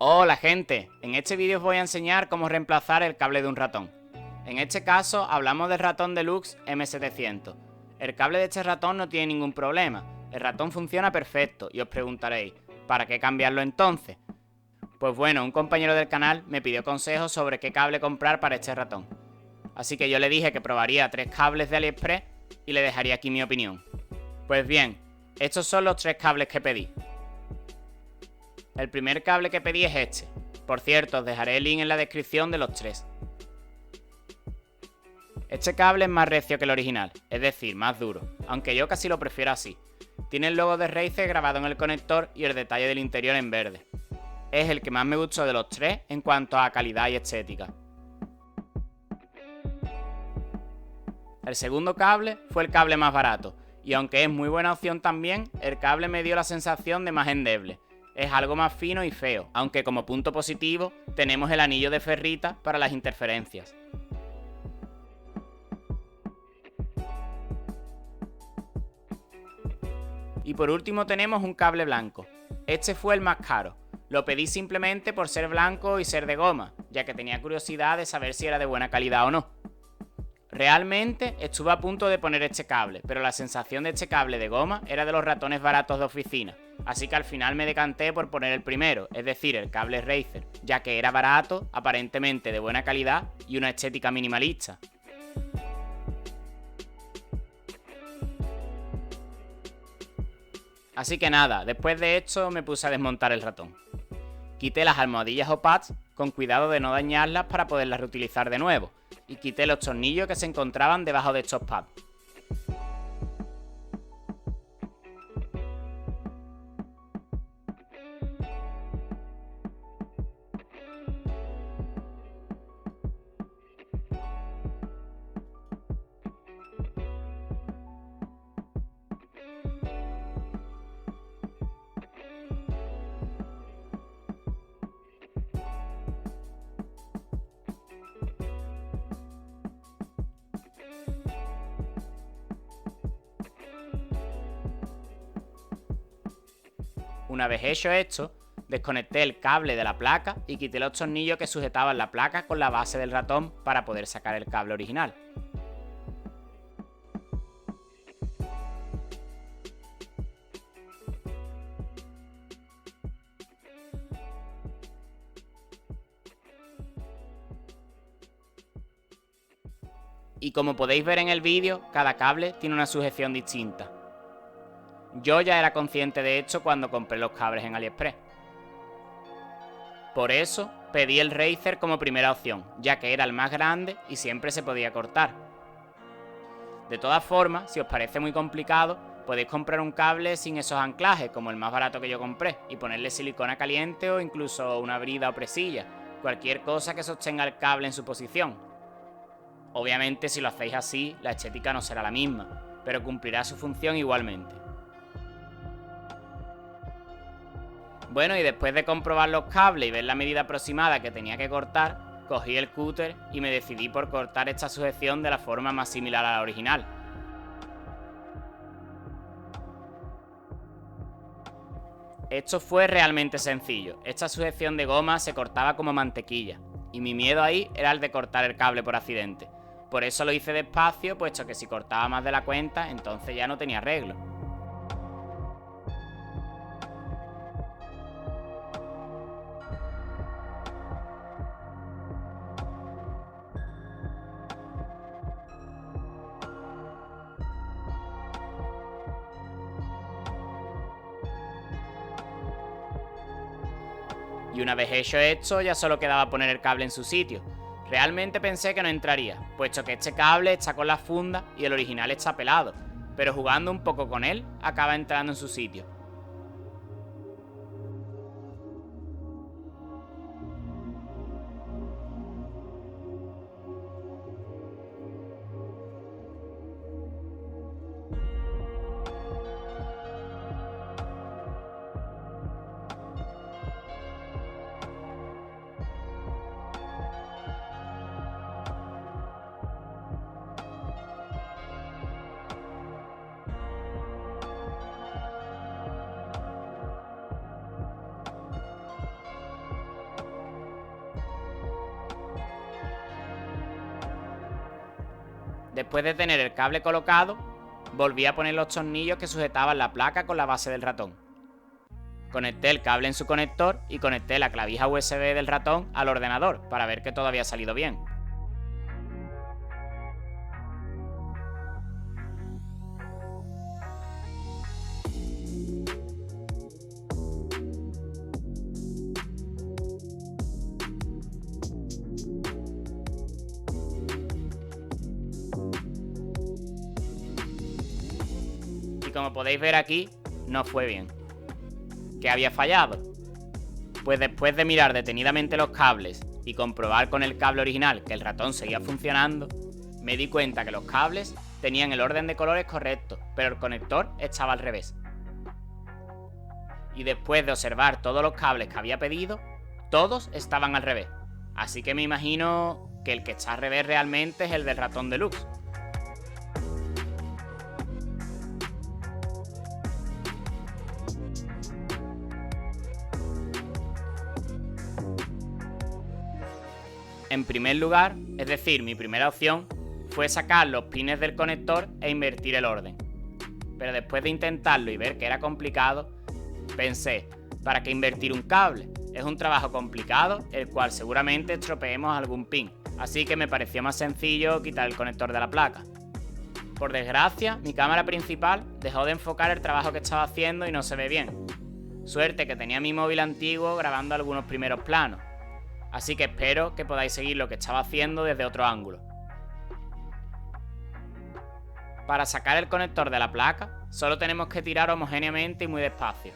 Hola gente, en este vídeo os voy a enseñar cómo reemplazar el cable de un ratón. En este caso hablamos del ratón Deluxe M700. El cable de este ratón no tiene ningún problema, el ratón funciona perfecto y os preguntaréis, ¿para qué cambiarlo entonces? Pues bueno, un compañero del canal me pidió consejos sobre qué cable comprar para este ratón. Así que yo le dije que probaría 3 cables de AliExpress y le dejaría aquí mi opinión. Pues bien, estos son los 3 cables que pedí. El primer cable que pedí es este. Por cierto, os dejaré el link en la descripción de los 3. Este cable es más recio que el original, es decir, más duro, aunque yo casi lo prefiero así. Tiene el logo de Razer grabado en el conector y el detalle del interior en verde. Es el que más me gustó de los 3 en cuanto a calidad y estética. El segundo cable fue el cable más barato, y aunque es muy buena opción también, el cable me dio la sensación de más endeble. Es algo más fino y feo, aunque como punto positivo tenemos el anillo de ferrita para las interferencias. Y por último tenemos un cable blanco. Este fue el más caro. Lo pedí simplemente por ser blanco y ser de goma, ya que tenía curiosidad de saber si era de buena calidad o no. Realmente estuve a punto de poner este cable, pero la sensación de este cable de goma era de los ratones baratos de oficina, así que al final me decanté por poner el primero, es decir, el cable Razer, ya que era barato, aparentemente de buena calidad y una estética minimalista. Así que nada, después de esto me puse a desmontar el ratón. Quité las almohadillas o pads, con cuidado de no dañarlas para poderlas reutilizar de nuevo, y quité los tornillos que se encontraban debajo de estos pads. Una vez hecho esto, desconecté el cable de la placa y quité los tornillos que sujetaban la placa con la base del ratón para poder sacar el cable original. Y como podéis ver en el vídeo, cada cable tiene una sujeción distinta. Yo ya era consciente de esto cuando compré los cables en AliExpress. Por eso pedí el Razer como primera opción, ya que era el más grande y siempre se podía cortar. De todas formas, si os parece muy complicado, podéis comprar un cable sin esos anclajes, como el más barato que yo compré, y ponerle silicona caliente o incluso una brida o presilla, cualquier cosa que sostenga el cable en su posición. Obviamente si lo hacéis así, la estética no será la misma, pero cumplirá su función igualmente. Bueno, y después de comprobar los cables y ver la medida aproximada que tenía que cortar, cogí el cúter y me decidí por cortar esta sujeción de la forma más similar a la original. Esto fue realmente sencillo, esta sujeción de goma se cortaba como mantequilla, y mi miedo ahí era el de cortar el cable por accidente. Por eso lo hice despacio, puesto que si cortaba más de la cuenta, entonces ya no tenía arreglo. Y una vez hecho esto, ya solo quedaba poner el cable en su sitio. Realmente pensé que no entraría, puesto que este cable está con la funda y el original está pelado, pero jugando un poco con él, acaba entrando en su sitio. Después de tener el cable colocado, volví a poner los tornillos que sujetaban la placa con la base del ratón. Conecté el cable en su conector y conecté la clavija USB del ratón al ordenador para ver que todo había salido bien. Y como podéis ver aquí, no fue bien. ¿Qué había fallado? Pues después de mirar detenidamente los cables y comprobar con el cable original que el ratón seguía funcionando, me di cuenta que los cables tenían el orden de colores correcto, pero el conector estaba al revés. Y después de observar todos los cables que había pedido, todos estaban al revés. Así que me imagino que el que está al revés realmente es el del ratón deluxe. En primer lugar, es decir, mi primera opción, fue sacar los pines del conector e invertir el orden. Pero después de intentarlo y ver que era complicado, pensé, ¿para qué invertir un cable? Es un trabajo complicado, el cual seguramente estropeemos algún pin, así que me pareció más sencillo quitar el conector de la placa. Por desgracia, mi cámara principal dejó de enfocar el trabajo que estaba haciendo y no se ve bien. Suerte que tenía mi móvil antiguo grabando algunos primeros planos. Así que espero que podáis seguir lo que estaba haciendo desde otro ángulo. Para sacar el conector de la placa, solo tenemos que tirar homogéneamente y muy despacio.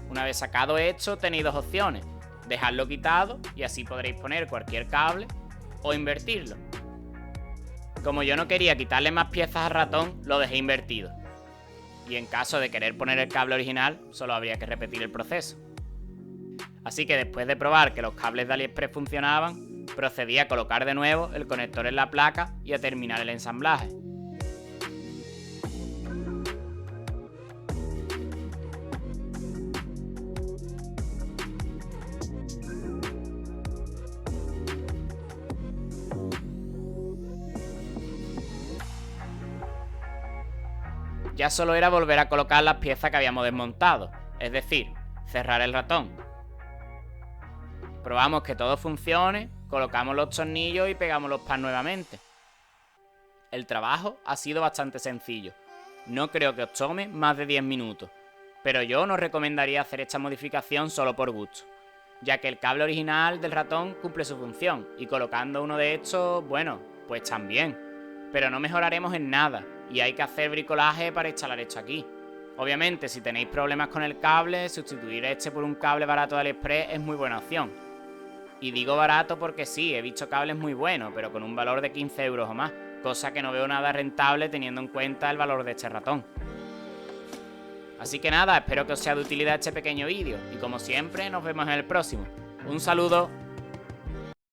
Una vez sacado esto, tenéis dos opciones: dejarlo quitado y así podréis poner cualquier cable, o invertirlo. Como yo no quería quitarle más piezas al ratón, lo dejé invertido. Y en caso de querer poner el cable original, solo habría que repetir el proceso. Así que después de probar que los cables de AliExpress funcionaban, procedí a colocar de nuevo el conector en la placa y a terminar el ensamblaje. Ya solo era volver a colocar las piezas que habíamos desmontado, es decir, cerrar el ratón. Probamos que todo funcione, colocamos los tornillos y pegamos los pads nuevamente. El trabajo ha sido bastante sencillo. No creo que os tome más de 10 minutos, pero yo no recomendaría hacer esta modificación solo por gusto, ya que el cable original del ratón cumple su función y colocando uno de estos, bueno, pues también. Pero no mejoraremos en nada y hay que hacer bricolaje para instalar esto aquí. Obviamente, si tenéis problemas con el cable, sustituir este por un cable barato de AliExpress es muy buena opción. Y digo barato porque sí, he visto cables muy buenos, pero con un valor de 15 euros o más, cosa que no veo nada rentable teniendo en cuenta el valor de este ratón. Así que nada, espero que os sea de utilidad este pequeño vídeo, y como siempre, nos vemos en el próximo. Un saludo.